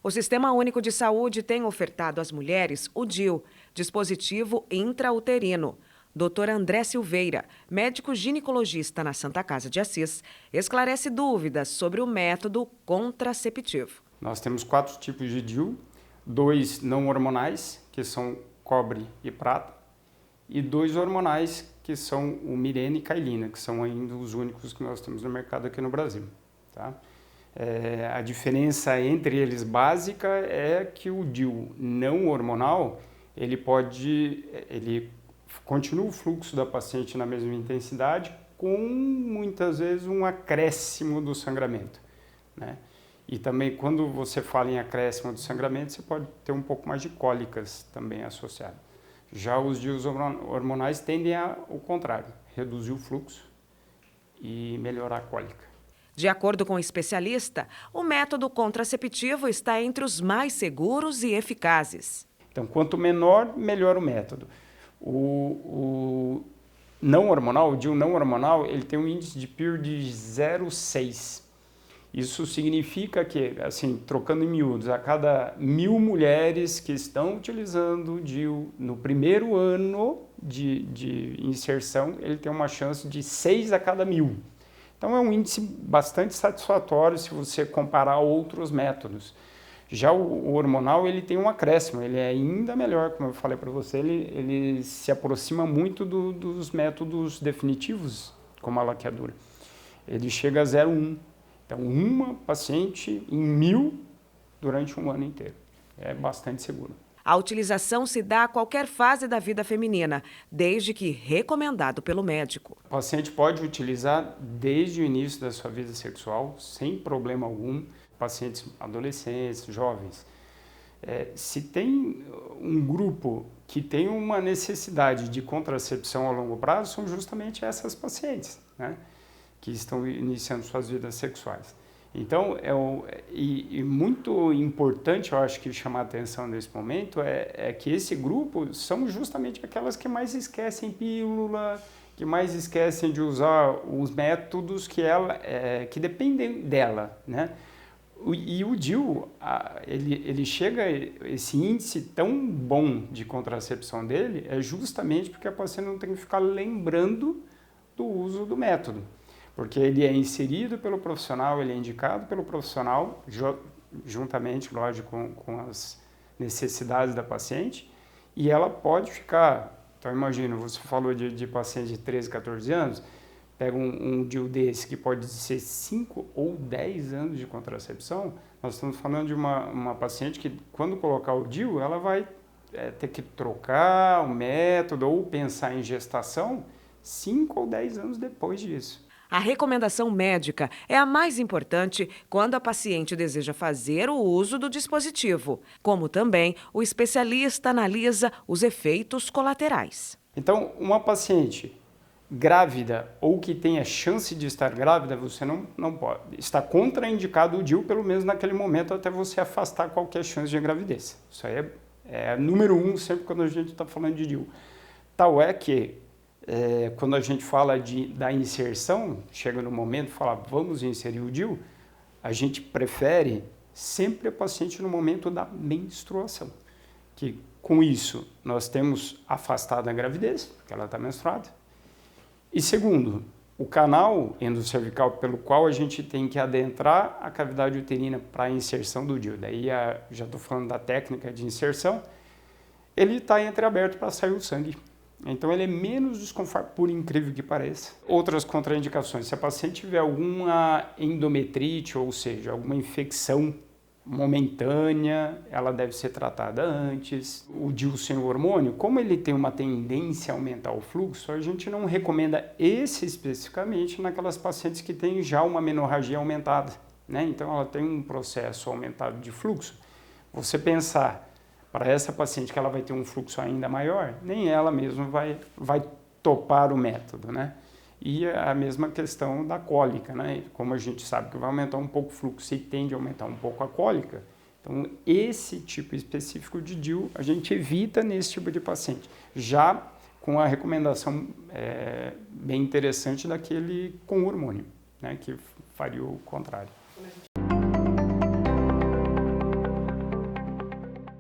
O Sistema Único de Saúde tem ofertado às mulheres o DIU, dispositivo intrauterino. Dr. André Silveira, médico ginecologista na Santa Casa de Assis, esclarece dúvidas sobre o método contraceptivo. Nós temos 4 tipos de DIU, 2 não hormonais, que são cobre e prata, e 2 hormonais, que são o Mirena e Cailina, que são ainda os únicos que nós temos no mercado aqui no Brasil. Tá? A diferença entre eles básica é que o DIU não hormonal, ele continua o fluxo da paciente na mesma intensidade, com muitas vezes um acréscimo do sangramento, né? E também quando você fala em acréscimo do sangramento, você pode ter um pouco mais de cólicas também associado. Já os DIUs hormonais tendem ao contrário, reduzir o fluxo e melhorar a cólica. De acordo com o especialista, o método contraceptivo está entre os mais seguros e eficazes. Então, quanto menor, melhor o método. O não hormonal, o DIU não hormonal, ele tem um índice de PIR de 0,6. Isso significa que, assim, trocando em miúdos, a cada 1.000 mulheres que estão utilizando o DIU no primeiro ano de inserção, ele tem uma chance de 6 a cada 1.000. Então é um índice bastante satisfatório se você comparar a outros métodos. Já o hormonal, ele tem um acréscimo, ele é ainda melhor, como eu falei para você, ele se aproxima muito dos métodos definitivos, como a laqueadura. Ele chega a 0,1. Então, uma paciente em 1.000 durante um ano inteiro. É bastante seguro. A utilização se dá a qualquer fase da vida feminina, desde que recomendado pelo médico. O paciente pode utilizar desde o início da sua vida sexual, sem problema algum, pacientes adolescentes, jovens. Se tem um grupo que tem uma necessidade de contracepção a longo prazo, são justamente essas pacientes, né, que estão iniciando suas vidas sexuais. Então, muito importante, eu acho que chamar a atenção nesse momento, é que esse grupo são justamente aquelas que mais esquecem pílula, que mais esquecem de usar os métodos que dependem dela, né? E o DIU, ele chega a esse índice tão bom de contracepção dele, é justamente porque a paciente não tem que ficar lembrando do uso do método. Porque ele é inserido pelo profissional, ele é indicado pelo profissional, juntamente, lógico, com as necessidades da paciente, e ela pode ficar. Então, imagina, você falou de paciente de 13, 14 anos, pega um DIU desse que pode ser 5 ou 10 anos de contracepção, nós estamos falando de uma paciente que, quando colocar o DIU, ela vai ter que trocar o método ou pensar em gestação 5 ou 10 anos depois disso. A recomendação médica é a mais importante quando a paciente deseja fazer o uso do dispositivo, como também o especialista analisa os efeitos colaterais. Então, uma paciente grávida ou que tenha chance de estar grávida, você não pode. Está contraindicado o DIU, pelo menos naquele momento, até você afastar qualquer chance de gravidez. Isso aí é número 1 sempre quando a gente está falando de DIU. Tal é que quando a gente fala da inserção, chega no momento de falar, vamos inserir o DIU, a gente prefere sempre a paciente no momento da menstruação. Que com isso nós temos afastado a gravidez, porque ela está menstruada. E segundo, o canal endocervical pelo qual a gente tem que adentrar a cavidade uterina para a inserção do DIU, daí já estou falando da técnica de inserção, ele está entreaberto para sair o sangue. Então, ele é menos desconfortável, por incrível que pareça. Outras contraindicações, se a paciente tiver alguma endometrite, ou seja, alguma infecção momentânea, ela deve ser tratada antes. O DIU sem hormônio, como ele tem uma tendência a aumentar o fluxo, a gente não recomenda esse especificamente naquelas pacientes que têm já uma menorragia aumentada, né? Então, ela tem um processo aumentado de fluxo. Você pensar para essa paciente que ela vai ter um fluxo ainda maior, nem ela mesma vai topar o método, né? E a mesma questão da cólica, né? Como a gente sabe que vai aumentar um pouco o fluxo e tende a aumentar um pouco a cólica, então esse tipo específico de DIU a gente evita nesse tipo de paciente, já com a recomendação bem interessante daquele com hormônio, né? Que faria o contrário.